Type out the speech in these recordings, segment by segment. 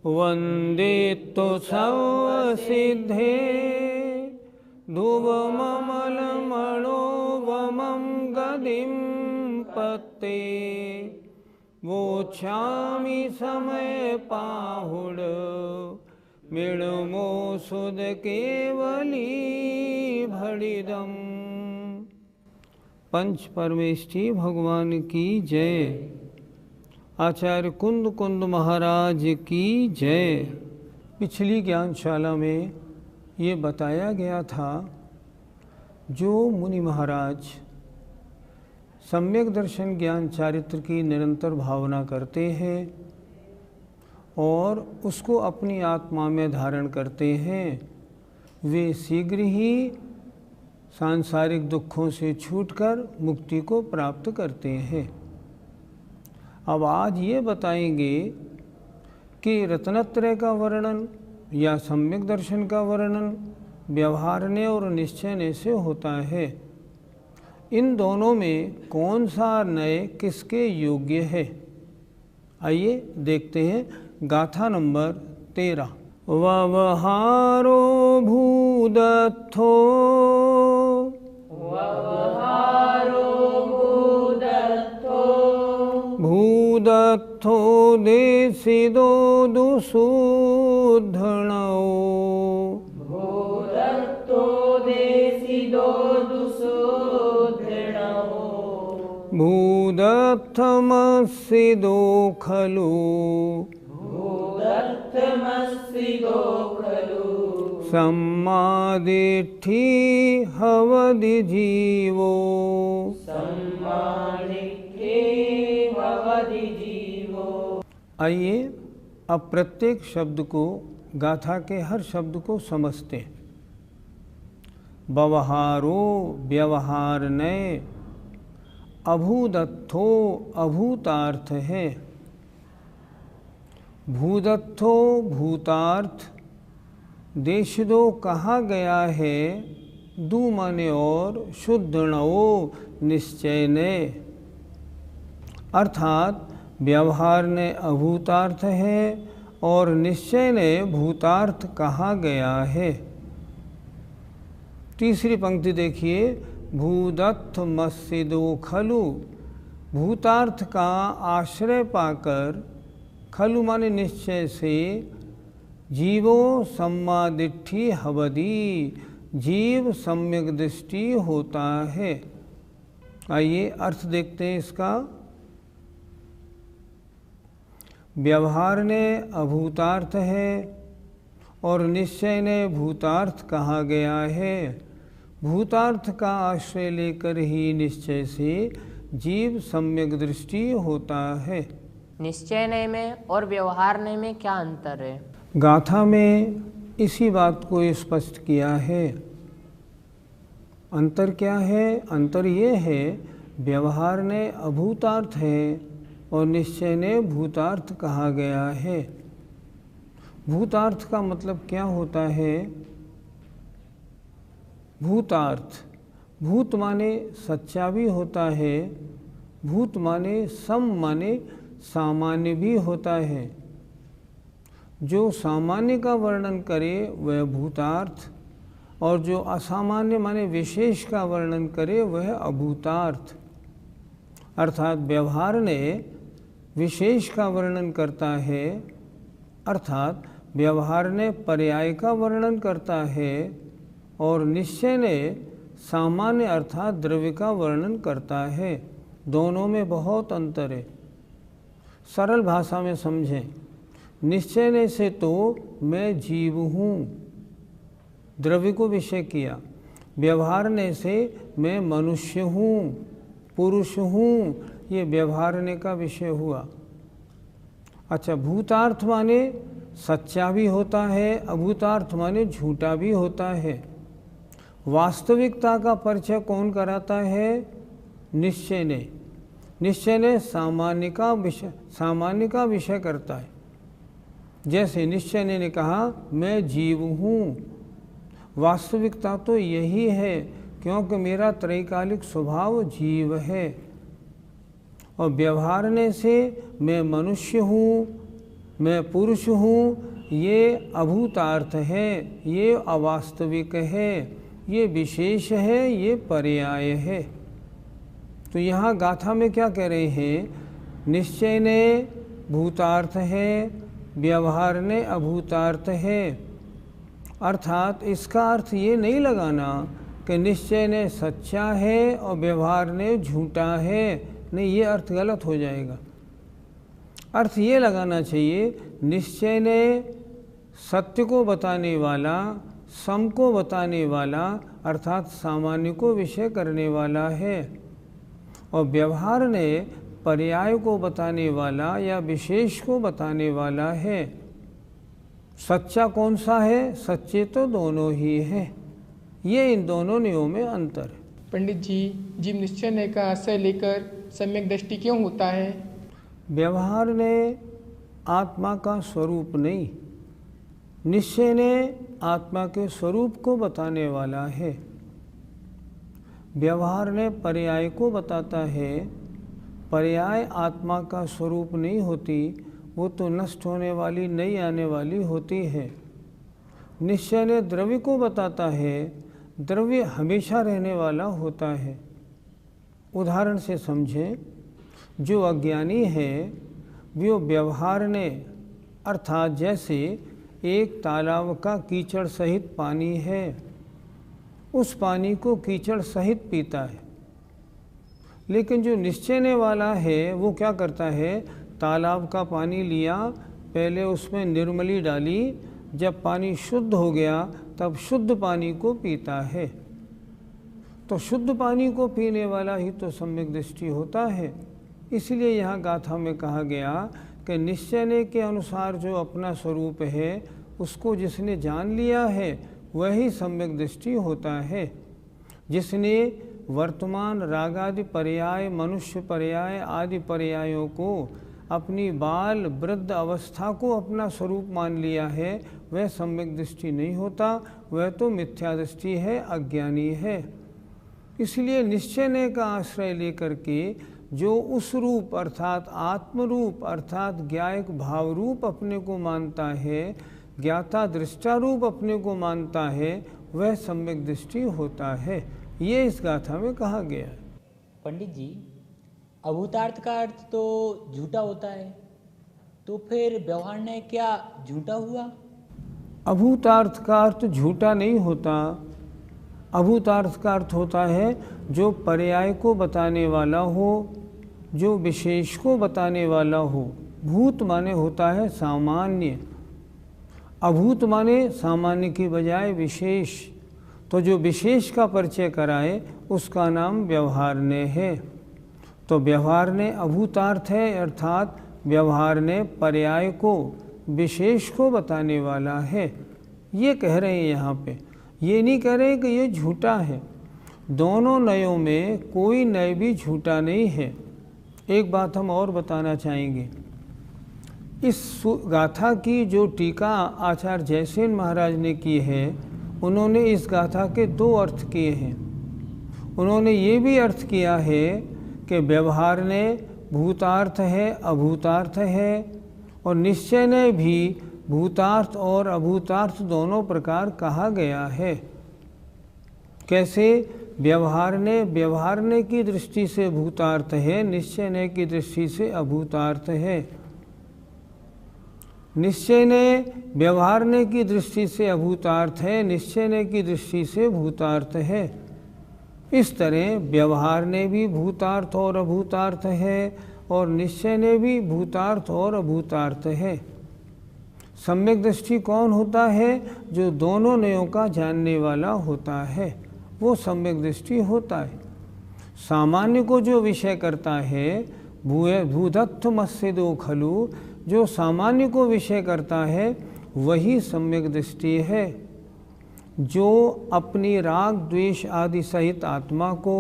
वंदे तो सर्वसिद्धे ध्रुवममलमणोवमं गदिं पते वोच्छामि समय पाहुड मृणमो सुद केवली भड़िदम। पंच परमेष्ठी भगवान की जय। आचार्य कुंद कुंद महाराज की जय। पिछली ज्ञानशाला में ये बताया गया था, जो मुनि महाराज सम्यक दर्शन ज्ञान चारित्र की निरंतर भावना करते हैं और उसको अपनी आत्मा में धारण करते हैं, वे शीघ्र ही सांसारिक दुखों से छूटकर मुक्ति को प्राप्त करते हैं। अब आज ये बताएंगे कि रत्नत्रय का वर्णन या सम्यक दर्शन का वर्णन व्यवहारने और निश्चयने से होता है। इन दोनों में कौन सा नय किसके योग्य है? आइए देखते हैं। गाथा नंबर 13। व्यवहारो भूदत्थो भूदत्थो देशिदो दुसूद्धणो भूदत्थमस्सिदो खलु सम्मादिट्ठी हवदि जीवो। आइए अब प्रत्येक शब्द को, गाथा के हर शब्द को समझते हैं। व्यवहारो व्यवहार नय, अभूदत्थो अभूतार्थ है, भूदत्थो भूतार्थ, देशदो कहा गया है, दू माने और, शुद्धणो निश्चय ने, अर्थात व्यवहार ने अभूतार्थ है और निश्चय ने भूतार्थ कहा गया है। तीसरी पंक्ति देखिए, भूदत्थ मस्सिदो खलु, भूतार्थ का आश्रय पाकर, खलु माने निश्चय से, जीवो सम्मादिट्ठी हवदी, जीव सम्यक दृष्टि होता है। आइए अर्थ देखते हैं इसका। व्यवहार ने अभूतार्थ है और निश्चय ने भूतार्थ कहा गया है। भूतार्थ का आश्रय लेकर ही निश्चय से जीव सम्यक दृष्टि होता है। निश्चय में और व्यवहार में क्या अंतर है? गाथा में इसी बात को स्पष्ट किया है। अंतर क्या है? अंतर ये है, व्यवहार ने अभूतार्थ है और निश्चय ने भूतार्थ कहा गया है। भूतार्थ का मतलब क्या होता है? भूतार्थ, भूत माने सच्चा भी होता है, भूत माने सम माने सामान्य भी होता है। जो सामान्य का वर्णन करे वह भूतार्थ और जो असामान्य माने विशेष का वर्णन करे वह अभूतार्थ। अर्थात व्यवहार ने विशेष का वर्णन करता है, अर्थात व्यवहार ने पर्याय का वर्णन करता है और निश्चय ने सामान्य अर्थात द्रव्य का वर्णन करता है। दोनों में बहुत अंतर है। सरल भाषा में समझें। निश्चय ने से तो मैं जीव हूँ, द्रव्य को विषय किया। व्यवहारने से मैं मनुष्य हूँ, पुरुष हूँ, ये व्यवहारने का विषय हुआ। अच्छा, भूतार्थ माने सच्चा भी होता है, अभूतार्थ माने झूठा भी होता है। वास्तविकता का परिचय कौन कराता है? निश्चय ने। निश्चय ने सामान्य का विषय करता है। जैसे निश्चय ने कहा मैं जीव हूँ, वास्तविकता तो यही है क्योंकि मेरा त्रैकालिक स्वभाव जीव है। और व्यवहारने से मैं मनुष्य हूँ, मैं पुरुष हूँ, ये अभूतार्थ है, ये अवास्तविक है, ये विशेष है, ये पर्याय है। तो यहाँ गाथा में क्या कह रहे हैं? निश्चय ने भूतार्थ है, व्यवहार ने अभूतार्थ है। अर्थात इसका अर्थ ये नहीं लगाना कि निश्चय ने सच्चा है और व्यवहार ने झूठा है। नहीं, ये अर्थ गलत हो जाएगा। अर्थ ये लगाना चाहिए निश्चय ने सत्य को बताने वाला, सम को बताने वाला अर्थात सामान्य को विषय करने वाला है, और व्यवहार ने पर्याय को बताने वाला या विशेष को बताने वाला है। सच्चा कौन सा है? सच्चे तो दोनों ही हैं। ये इन दोनों नियमों में अंतर है। पंडित जी, जीव निश्चय ने का आश्रय लेकर सम्यक दृष्टि क्यों होता है? व्यवहार ने आत्मा का स्वरूप नहीं, निश्चय ने आत्मा के स्वरूप को बताने वाला है। व्यवहार ने पर्याय को बताता है। पर्याय आत्मा का स्वरूप नहीं होती, वो तो नष्ट होने वाली, नई आने वाली होती है। निश्चय ने द्रव्य को बताता है। द्रव्य हमेशा रहने वाला होता है। उदाहरण से समझें, जो अज्ञानी है वो व्यवहार ने अर्थात जैसे एक तालाब का कीचड़ सहित पानी है, उस पानी को कीचड़ सहित पीता है। लेकिन जो निश्चयने वाला है वो क्या करता है? तालाब का पानी लिया, पहले उसमें निर्मली डाली, जब पानी शुद्ध हो गया तब शुद्ध पानी को पीता है। तो शुद्ध पानी को पीने वाला ही तो सम्यक दृष्टि होता है। इसलिए यहाँ गाथा में कहा गया कि निश्चयने के अनुसार जो अपना स्वरूप है उसको जिसने जान लिया है वही सम्यक दृष्टि होता है। जिसने वर्तमान रागादि पर्याय, मनुष्य पर्याय आदि पर्यायों को अपनी बाल वृद्ध अवस्था को अपना स्वरूप मान लिया है, वह सम्यक दृष्टि नहीं होता, वह तो मिथ्या दृष्टि है, अज्ञानी है। इसलिए निश्चयने का आश्रय लेकर के जो उस रूप अर्थात आत्म रूप अर्थात ज्ञायक भाव रूप अपने को मानता है, ज्ञाता दृष्टा रूप अपने को मानता है, वह सम्यक दृष्टि होता है। ये इस गाथा में कहा गया है। पंडित जी, अभूतार्थ का अर्थ तो झूठा होता है, तो फिर व्यवहार ने क्या झूठा हुआ? अभूतार्थ का अर्थ झूठा नहीं होता। अभूतार्थ का अर्थ होता है जो पर्याय को बताने वाला हो, जो विशेष को बताने वाला हो। भूत माने होता है सामान्य, अभूत माने सामान्य की बजाय विशेष। तो जो विशेष का परिचय कराए उसका नाम व्यवहार ने है। तो व्यवहार ने अभूतार्थ है, अर्थात व्यवहार ने पर्याय को विशेष को बताने वाला है। ये कह रहे हैं यहाँ पे, ये नहीं कह रहे कि ये झूठा है। दोनों नयों में कोई नय भी झूठा नहीं है। एक बात हम और बताना चाहेंगे, इस गाथा की जो टीका आचार्य जयसेन महाराज ने की है, उन्होंने इस गाथा के दो अर्थ किए हैं। उन्होंने ये भी अर्थ किया है कि व्यवहार ने भूतार्थ है, अभूतार्थ है, और निश्चय ने भी भूतार्थ और अभूतार्थ दोनों प्रकार कहा गया है। कैसे? व्यवहार ने की दृष्टि से भूतार्थ है, निश्चय ने की दृष्टि से अभूतार्थ है। निश्चय ने व्यवहार ने की दृष्टि से अभूतार्थ है, निश्चय ने की दृष्टि से भूतार्थ है। इस तरह व्यवहार ने भी भूतार्थ और अभूतार्थ है, और निश्चय ने भी भूतार्थ और अभूतार्थ है। सम्यक दृष्टि कौन होता है? जो दोनों नयों का जानने वाला होता है, वो सम्यक दृष्टि होता है। सामान्य को जो विषय करता है, भूदत्थ मस्सिदो खलु, जो सामान्य को विषय करता है वही सम्यक दृष्टि है। जो अपनी राग द्वेष आदि सहित आत्मा को,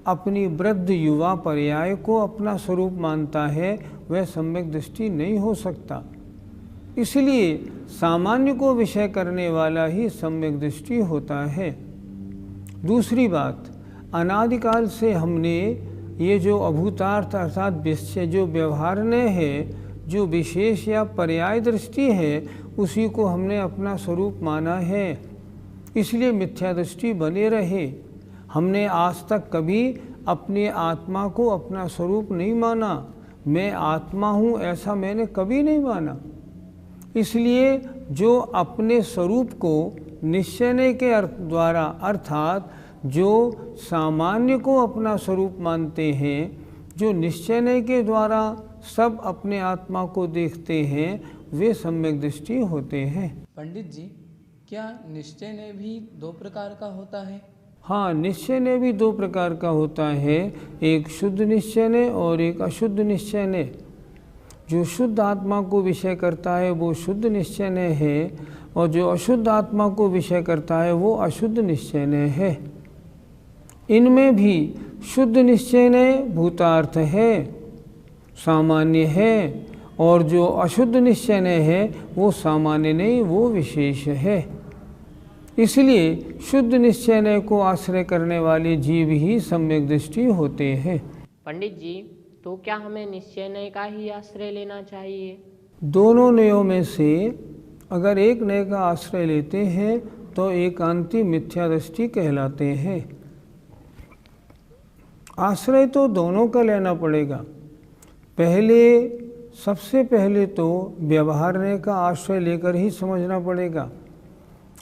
अपनी वृद्ध युवा पर्याय को अपना स्वरूप मानता है, वह सम्यक दृष्टि नहीं हो सकता। इसलिए सामान्य को विषय करने वाला ही सम्यक दृष्टि होता है। दूसरी बात, अनादिकाल से हमने ये जो अभूतार्थ अर्थात विषय जो व्यवहार ने है, जो विशेष या पर्याय दृष्टि है उसी को हमने अपना स्वरूप माना है, इसलिए मिथ्या दृष्टि बने रहे। हमने आज तक कभी अपनी आत्मा को अपना स्वरूप नहीं माना। मैं आत्मा हूँ ऐसा मैंने कभी नहीं माना। इसलिए जो अपने स्वरूप को निश्चय के द्वारा अर्थात जो सामान्य को अपना स्वरूप मानते हैं, जो निश्चय के द्वारा सब अपने आत्मा को देखते हैं, वे सम्यक दृष्टि होते हैं। पंडित जी, क्या निश्चय भी दो प्रकार का होता है? हाँ, निश्चय भी दो प्रकार का होता है, एक शुद्ध निश्चय और एक अशुद्ध निश्चय। जो शुद्ध आत्मा को विषय करता है वो शुद्ध निश्चय है, और जो अशुद्ध आत्मा को विषय करता है वो अशुद्ध निश्चय है। इनमें भी शुद्ध निश्चय भूतार्थ है, सामान्य है, और जो अशुद्ध निश्चय है वो सामान्य नहीं, वो विशेष है। इसलिए शुद्ध निश्चय को आश्रय करने वाले जीव ही सम्यक दृष्टि होते हैं। पंडित जी, तो क्या हमें निश्चय का ही आश्रय लेना चाहिए? दोनों नयों में से अगर एक नय का आश्रय लेते हैं तो एकांती मिथ्या दृष्टि कहलाते हैं। आश्रय तो दोनों का लेना पड़ेगा। सबसे पहले तो व्यवहार का आश्रय लेकर ही समझना पड़ेगा।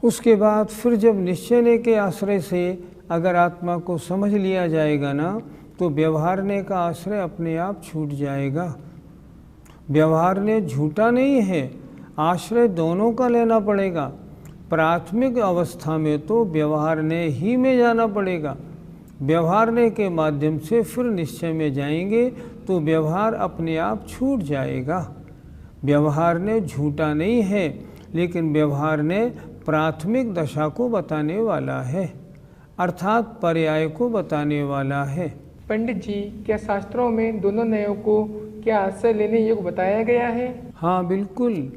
उसके बाद फिर जब निश्चय के आश्रय से अगर आत्मा को समझ लिया जाएगा ना, तो व्यवहार का आश्रय अपने आप छूट जाएगा। व्यवहार झूठा नहीं है, आश्रय दोनों का लेना पड़ेगा। प्राथमिक अवस्था में तो व्यवहार ही में जाना पड़ेगा। व्यवहार के माध्यम से फिर निश्चय में जाएंगे तो व्यवहार अपने आप छूट जाएगा। व्यवहार झूठा नहीं है, लेकिन व्यवहार प्राथमिक दशा को बताने वाला है, अर्थात पर्याय को बताने वाला है। पंडित जी, क्या शास्त्रों में दोनों नयों को क्या आश्रय लेने योग्य बताया गया है? हाँ, बिल्कुल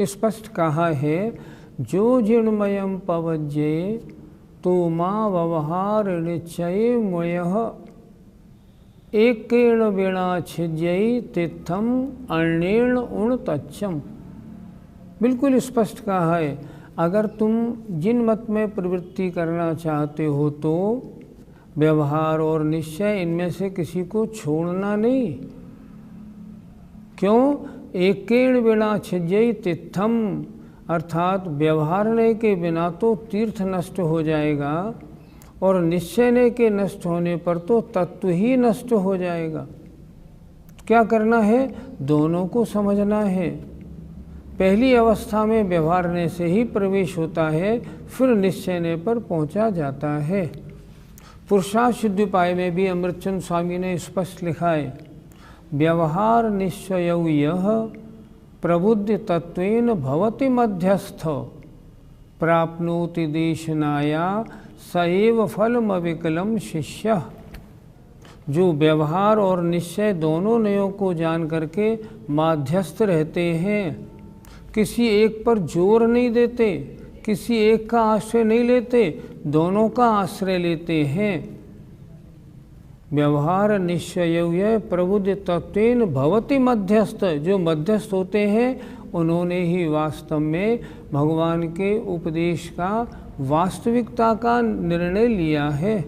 स्पष्ट कहा है, जो जिणमयम पवज्ये तो माँ व्यवहार निश्चय मयः एकेण वीणा छिज्यै तिथम अण्येण उण तच्चम। बिल्कुल स्पष्ट कहा है, अगर तुम जिन मत में प्रवृत्ति करना चाहते हो तो व्यवहार और निश्चय इनमें से किसी को छोड़ना नहीं। क्यों? एकेण वीणा छिज्यै तिथम, अर्थात व्यवहार के बिना तो तीर्थ नष्ट हो जाएगा, और निश्चय के नष्ट होने पर तो तत्व ही नष्ट हो जाएगा। क्या करना है? दोनों को समझना है। पहली अवस्था में व्यवहार से ही प्रवेश होता है, फिर निश्चय पर पहुंचा जाता है। पुरुषार्थ सिद्धिपाय में भी अमृतचंद स्वामी ने स्पष्ट लिखा है, व्यवहार निश्चय यह प्रबुद्धि तत्वेन भवति मध्यस्थ प्राप्नोति देशनाया सएव फलम अविकलम शिष्य। जो व्यवहार और निश्चय दोनों नयों को जान करके माध्यस्थ रहते हैं, किसी एक पर जोर नहीं देते, किसी एक का आश्रय नहीं लेते, दोनों का आश्रय लेते हैं। व्यवहार निश्चय प्रबुद्ध तत्वेन भवति मध्यस्थ, जो मध्यस्थ होते हैं उन्होंने ही वास्तव में भगवान के उपदेश का वास्तविकता का निर्णय लिया है।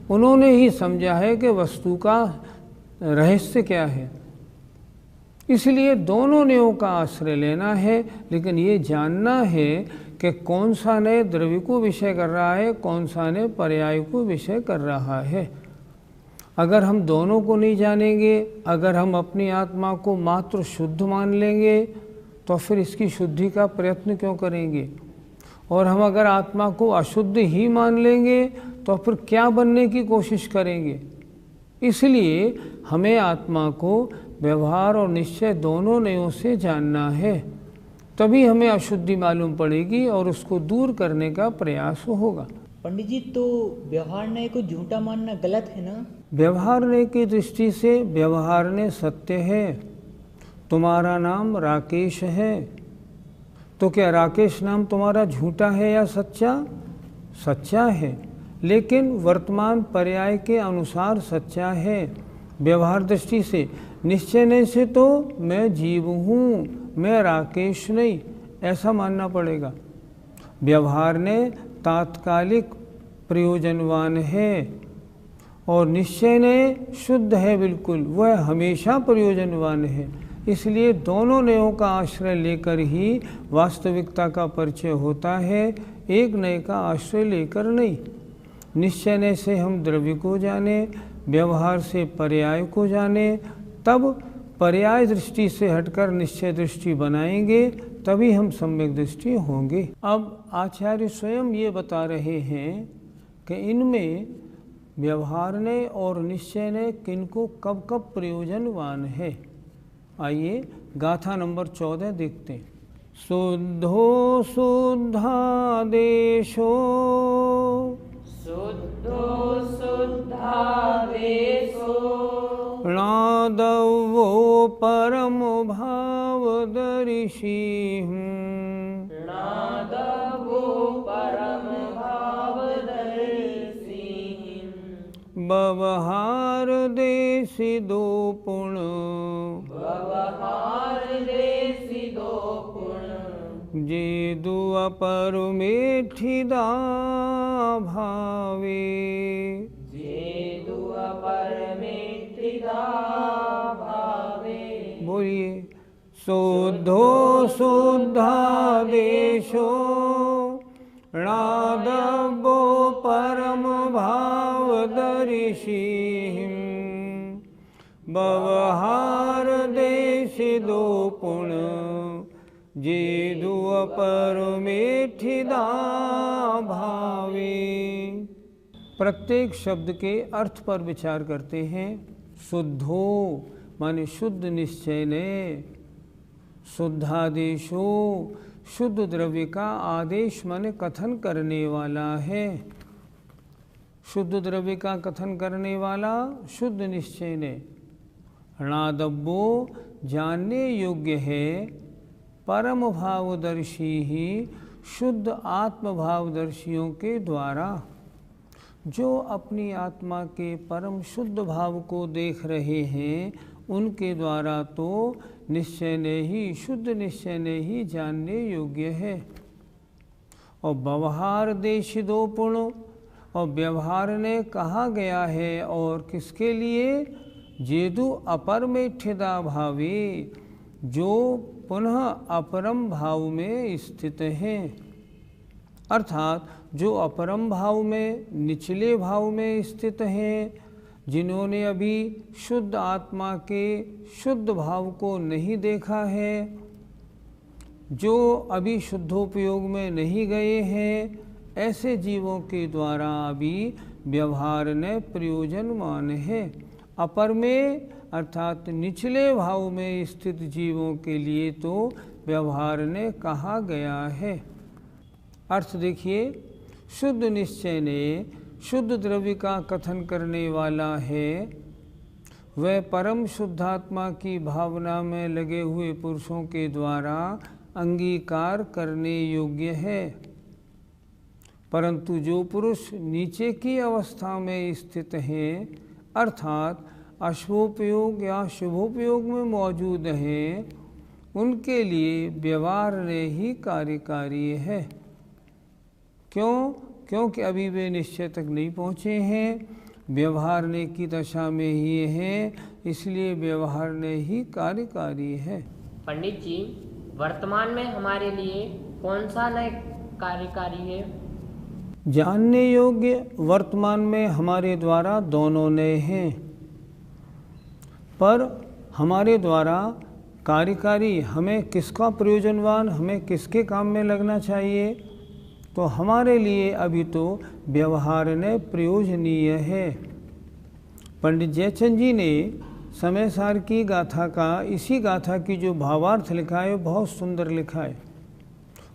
उन्होंने ही समझा है कि वस्तु का रहस्य क्या है। इसलिए दोनों नयों का आश्रय लेना है, लेकिन ये जानना है कि कौन सा नय द्रव्य को विषय कर रहा है, कौन सा नय पर्याय को विषय कर रहा है। अगर हम दोनों को नहीं जानेंगे, अगर हम अपनी आत्मा को मात्र शुद्ध मान लेंगे, तो फिर इसकी शुद्धि का प्रयत्न क्यों करेंगे? और हम अगर आत्मा को अशुद्ध ही मान लेंगे तो फिर क्या बनने की कोशिश करेंगे? इसलिए हमें आत्मा को व्यवहार और निश्चय दोनों नयों से जानना है, तभी हमें अशुद्धि मालूम पड़ेगी और उसको दूर करने का प्रयास होगा। पंडित जी, तो व्यवहार नय को झूठा मानना गलत है ना? व्यवहार नय की दृष्टि से व्यवहार नय सत्य है। तुम्हारा नाम राकेश है, तो क्या राकेश नाम तुम्हारा झूठा है या सच्चा? सच्चा है, लेकिन वर्तमान पर्याय के अनुसार सच्चा है। व्यवहार दृष्टि से। निश्चय नय से तो मैं जीव हूँ, मैं राकेश नहीं, ऐसा मानना पड़ेगा। व्यवहार ने तात्कालिक प्रयोजनवान है और निश्चय ने शुद्ध है बिल्कुल, वह हमेशा प्रयोजनवान है। इसलिए दोनों नयों का आश्रय लेकर ही वास्तविकता का परिचय होता है, एक नय का आश्रय लेकर नहीं। निश्चय नय से हम द्रव्य को जाने, व्यवहार से पर्याय को जाने, तब पर्याय दृष्टि से हटकर निश्चय दृष्टि बनाएंगे, तभी हम सम्यक दृष्टि होंगे। अब आचार्य स्वयं ये बता रहे हैं कि इनमें व्यवहार ने और निश्चय ने किनको कब कब प्रयोजनवान है। आइए गाथा नंबर 14 देखते हैं। शुद्धो शुद्धादेशो, शुद्धो शुद्धादेशो, णादवो परम भावदर्शी, नादवो परम भावदर्शी, व्यवहार देशी दो पुण, व्यवहार देसी दो पुण, जे दो अपर मेठिदा भावे, जे दो अपर मेठिदा भावे। बोलिए। शुद्धो शुद्धादेशो, णादवो परम भावदर्शी, व्यवहार देशी दो पुण, जे दो अपर मेठिदा भावे। प्रत्येक शब्द के अर्थ पर विचार करते हैं। शुद्धो माने शुद्ध निश्चय ने, शुद्धादेशो शुद्ध द्रव्य का आदेश माने कथन करने वाला है। शुद्ध द्रव्य का कथन करने वाला शुद्ध निश्चय ने। णादव्यो जानने योग्य है, परम भावदर्शी ही शुद्ध आत्मभावदर्शियों के द्वारा, जो अपनी आत्मा के परम शुद्ध भाव को देख रहे हैं, उनके द्वारा तो निश्चय ने ही, शुद्ध निश्चय ने ही जानने योग्य है। और व्यवहार देश दो पुण, और व्यवहार ने कहा गया है और किसके लिए? जेदु अपर मेठिदा भावे, जो पुनः अपरम भाव में स्थित हैं। अर्थात जो अपरम भाव में, निचले भाव में स्थित हैं, जिन्होंने अभी शुद्ध आत्मा के शुद्ध भाव को नहीं देखा है, जो अभी शुद्धोपयोग में नहीं गए हैं, ऐसे जीवों के द्वारा अभी व्यवहार ने प्रयोजनवान है। अपर में अर्थात निचले भाव में स्थित जीवों के लिए तो व्यवहार ने कहा गया है। अर्थ देखिए, शुद्ध निश्चय ने शुद्ध द्रव्य का कथन करने वाला है, वह परम शुद्धात्मा की भावना में लगे हुए पुरुषों के द्वारा अंगीकार करने योग्य है। परंतु जो पुरुष नीचे की अवस्था में स्थित हैं, अर्थात अशुभोपयोग या शुभोपयोग में मौजूद हैं, उनके लिए व्यवहार ने ही कार्यकारी है। क्यों? क्योंकि अभी वे निश्चय तक नहीं पहुँचे हैं, व्यवहार ने की दशा में ही हैं, इसलिए व्यवहार ने ही कार्यकारी है। पंडित जी, वर्तमान में हमारे लिए कौन सा नय कार्यकारी है? जानने योग्य वर्तमान में हमारे द्वारा दोनों नए हैं, पर हमारे द्वारा कार्यकारी हमें किसका प्रयोजनवान, हमें किसके काम में लगना चाहिए? तो हमारे लिए अभी तो व्यवहार ने प्रयोजनीय है। पंडित जयचंद जी ने समय सार की गाथा का, इसी गाथा की जो भावार्थ लिखा है बहुत सुंदर लिखा है।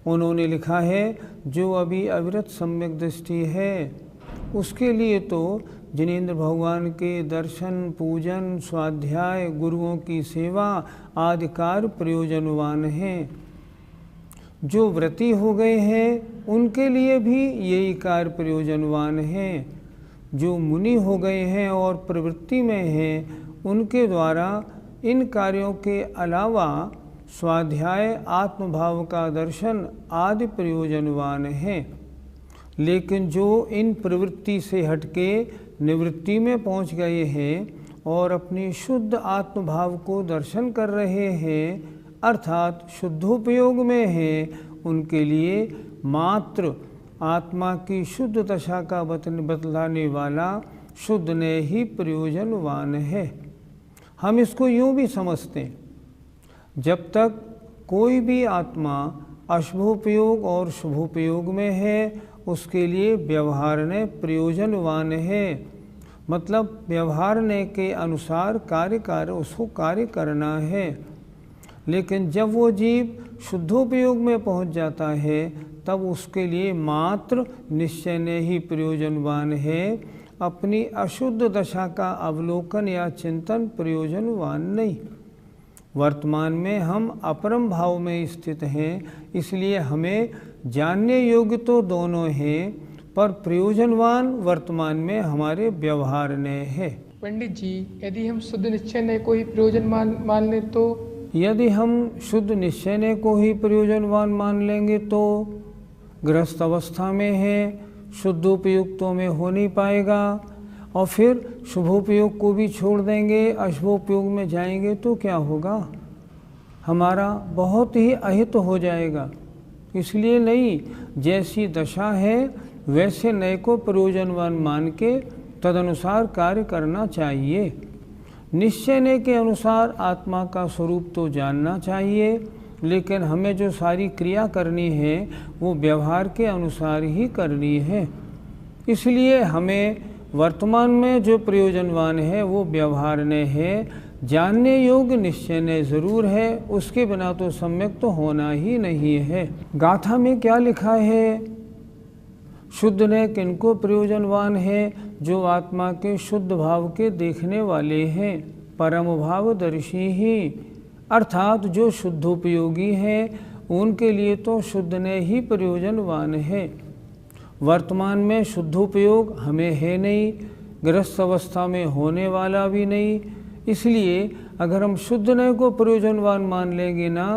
उन्होंने लिखा है, जो अभी अविरत सम्यक दृष्टि है उसके लिए तो जिनेंद्र भगवान के दर्शन, पूजन, स्वाध्याय, गुरुओं की सेवा आदि कार्य प्रयोजनवान हैं। जो व्रती हो गए हैं उनके लिए भी यही कार्य प्रयोजनवान हैं। जो मुनि हो गए हैं और प्रवृत्ति में हैं उनके द्वारा इन कार्यों के अलावा स्वाध्याय, आत्मभाव का दर्शन आदि प्रयोजनवान हैं। लेकिन जो इन प्रवृत्ति से हटके निवृत्ति में पहुंच गए हैं और अपनी शुद्ध आत्मभाव को दर्शन कर रहे हैं, अर्थात शुद्धोपयोग में हैं, उनके लिए मात्र आत्मा की शुद्ध दशा का बतलाने वाला शुद्ध ने ही प्रयोजनवान है। हम इसको यूँ भी समझते हैं, जब तक कोई भी आत्मा अशुभोपयोग और शुभोपयोग में है, उसके लिए व्यवहारने प्रयोजनवान है। मतलब व्यवहारने के अनुसार उसको कार्य करना है। लेकिन जब वो जीव शुद्धोपयोग में पहुंच जाता है, तब उसके लिए मात्र निश्चय ने ही प्रयोजनवान है, अपनी अशुद्ध दशा का अवलोकन या चिंतन प्रयोजनवान नहीं। वर्तमान में हम अपरम भाव में स्थित हैं, इसलिए हमें जानने योग्य तो दोनों हैं, पर प्रयोजनवान वर्तमान में हमारे व्यवहार ने है। पंडित जी, यदि हम शुद्ध निश्चय ने को ही प्रयोजन मान लें तो? यदि हम शुद्ध निश्चय ने को ही प्रयोजनवान मान लेंगे तो गृहस्थ अवस्था में है, शुद्धोपयुक्तों में हो नहीं पाएगा, और फिर शुभोपयोग को भी छोड़ देंगे, अशुभोपयोग में जाएंगे तो क्या होगा? हमारा बहुत ही अहित हो जाएगा। इसलिए नहीं, जैसी दशा है वैसे नए को प्रयोजनवान मान के तदनुसार कार्य करना चाहिए। निश्चय ने के अनुसार आत्मा का स्वरूप तो जानना चाहिए, लेकिन हमें जो सारी क्रिया करनी है वो व्यवहार के अनुसार ही करनी है। इसलिए हमें वर्तमान में जो प्रयोजनवान है वो व्यवहार ने है, जानने योग्य निश्चय ने ज़रूर है, उसके बिना तो सम्यक तो होना ही नहीं है। गाथा में क्या लिखा है? शुद्ध ने किनको प्रयोजनवान है? जो आत्मा के शुद्ध भाव के देखने वाले हैं, परम भावदर्शी ही, अर्थात जो शुद्धोपयोगी हैं, उनके लिए तो शुद्ध ने ही प्रयोजनवान है। वर्तमान में शुद्धोपयोग हमें है नहीं, गृहस्थ अवस्था में होने वाला भी नहीं। इसलिए अगर हम शुद्ध ने को प्रयोजनवान मान लेंगे ना,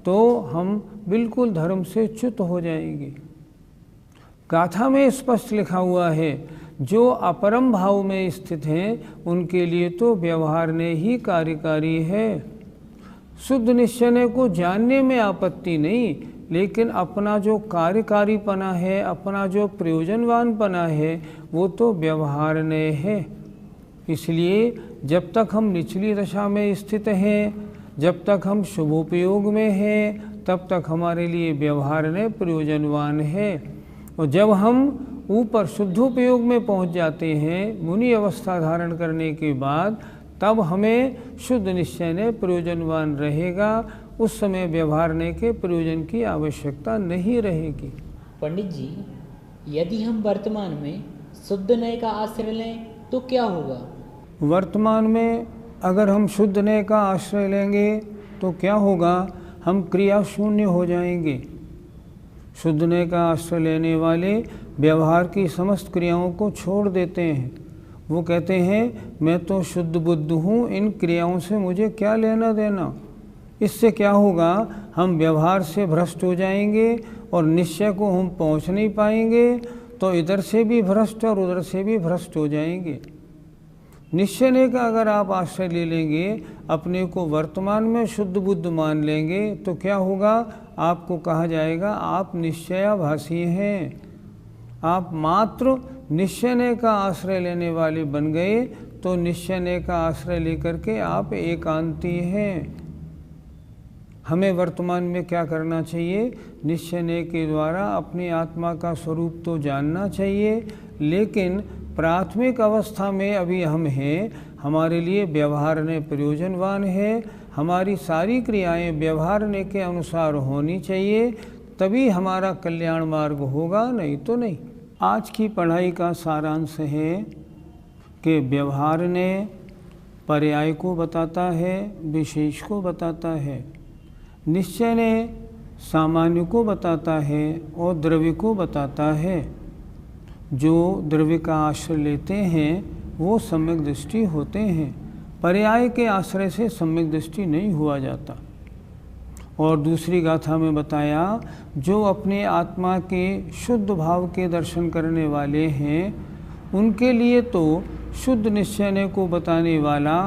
तो हम बिल्कुल धर्म से च्युत हो जाएंगे। गाथा में स्पष्ट लिखा हुआ है, जो अपरम भाव में स्थित हैं उनके लिए तो व्यवहार ने ही कार्यकारी है। शुद्ध निश्चय ने को जानने में आपत्ति नहीं, लेकिन अपना जो कार्यकारीपना है, अपना जो प्रयोजनवानपना है, वो तो व्यवहार ने है। इसलिए जब तक हम निचली दशा में स्थित हैं, जब तक हम शुभोपयोग में हैं, तब तक हमारे लिए व्यवहार ने प्रयोजनवान है। और जब हम ऊपर शुद्धोपयोग में पहुंच जाते हैं, मुनि अवस्था धारण करने के बाद, तब हमें शुद्ध निश्चय ने प्रयोजनवान रहेगा। उस समय व्यवहार ने के प्रयोजन की आवश्यकता नहीं रहेगी। पंडित जी, यदि हम वर्तमान में शुद्ध नय का आश्रय लें तो क्या होगा? वर्तमान में अगर हम शुद्ध नय का आश्रय लेंगे तो क्या होगा? हम क्रिया शून्य हो जाएंगे। शुद्ध नय का आश्रय लेने वाले व्यवहार की समस्त क्रियाओं को छोड़ देते हैं। वो कहते हैं मैं तो शुद्ध बुद्ध हूँ, इन क्रियाओं से मुझे क्या लेना देना। इससे क्या होगा? हम व्यवहार से भ्रष्ट हो जाएंगे और निश्चय को हम पहुँच नहीं पाएंगे, तो इधर से भी भ्रष्ट और उधर से भी भ्रष्ट हो जाएंगे। निश्चय ने का अगर आप आश्रय ले लेंगे, अपने को वर्तमान में शुद्ध बुद्ध मान लेंगे, तो क्या होगा? आपको कहा जाएगा आप निश्चयाभासी हैं। आप मात्र निश्चय ने का आश्रय लेने वाले बन गए, तो निश्चय ने का आश्रय लेकर के आप एकांती हैं। हमें वर्तमान में क्या करना चाहिए? निश्चय ने के द्वारा अपनी आत्मा का स्वरूप तो जानना चाहिए, लेकिन प्राथमिक अवस्था में अभी हम हैं, हमारे लिए व्यवहार ने प्रयोजनवान है। हमारी सारी क्रियाएं व्यवहार ने के अनुसार होनी चाहिए, तभी हमारा कल्याण मार्ग होगा, नहीं तो नहीं। आज की पढ़ाई का सारांश है कि व्यवहार ने पर्याय को बताता है, विशेष को बताता है। निश्चय ने सामान्य को बताता है और द्रव्य को बताता है। जो द्रव्य का आश्रय लेते हैं वो सम्यक दृष्टि होते हैं, पर्याय के आश्रय से सम्यक दृष्टि नहीं हुआ जाता। और दूसरी गाथा में बताया, जो अपने आत्मा के शुद्ध भाव के दर्शन करने वाले हैं उनके लिए तो शुद्ध निश्चय को बताने वाला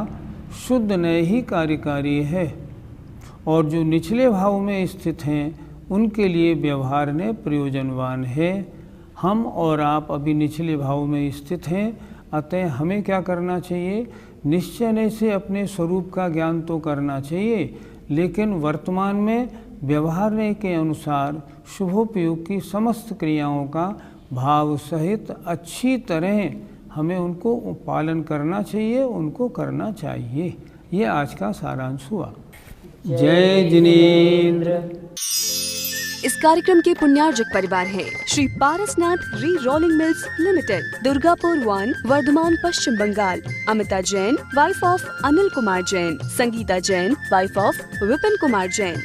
शुद्ध नय ही कार्यकारी है, और जो निचले भाव में स्थित हैं उनके लिए व्यवहार ने प्रयोजनवान है। हम और आप अभी निचले भाव में स्थित हैं, अतः हमें क्या करना चाहिए? निश्चय से अपने स्वरूप का ज्ञान तो करना चाहिए, लेकिन वर्तमान में व्यवहार के अनुसार शुभोपयोग की समस्त क्रियाओं का भाव सहित अच्छी तरह हमें उनको पालन करना चाहिए, उनको करना चाहिए। ये आज का सारांश हुआ। जय जिनेंद्र। इस कार्यक्रम के पुण्यार्जक परिवार है Shri Parasnath re rolling mills limited, Durgapur 1, Vardhaman, Paschim Bangal. Amita Jain, wife of Anil Kumar Jain. Sangeeta Jain, wife of Vipin Kumar Jain.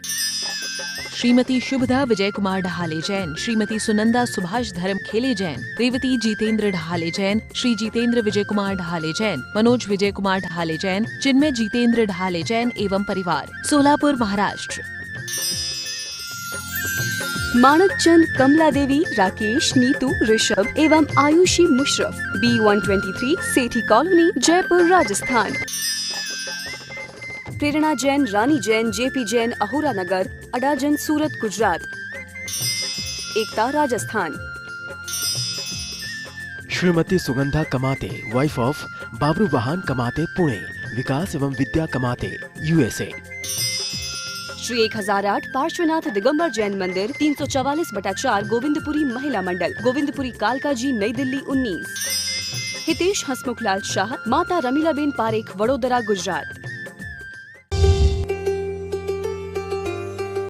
Shrimati Shubhada Vijay Kumar Dhahale Jain, Shrimati Sunanda Subhash Dharm Khele Jain, Revati Jitendra ढहाले Jain, Shri Jitendra विजय कुमार ढहाले जैन, मनोज विजय कुमार ढहाले जैन, चिन्मय जितेंद्र ढहाले जैन एवं परिवार, सोलापुर, महाराष्ट्र। मानक चंद, कमला देवी, राकेश, नीतू, ऋषभ एवं आयुषी मुशरफ, B123, सेठी कॉलोनी, जयपुर, राजस्थान। प्रेरणा जैन, रानी जैन, JP जैन, अहोरा नगर, अडाजन, सूरत, गुजरात। एकता, राजस्थान। श्रीमती सुगंधा कमाते, वाइफ ऑफ बाबरू वाहन कमाते, पुणे। विकास एवं विद्या कमाते, USA। श्री 1008 पार्श्वनाथ दिगंबर जैन मंदिर, 344/4, गोविंदपुरी महिला मंडल, गोविंदपुरी, कालकाजी, नई दिल्ली 19। हितेश हसमुखलाल शाह, माता रमीलाबेन पारेख, वडोदरा, गुजरात।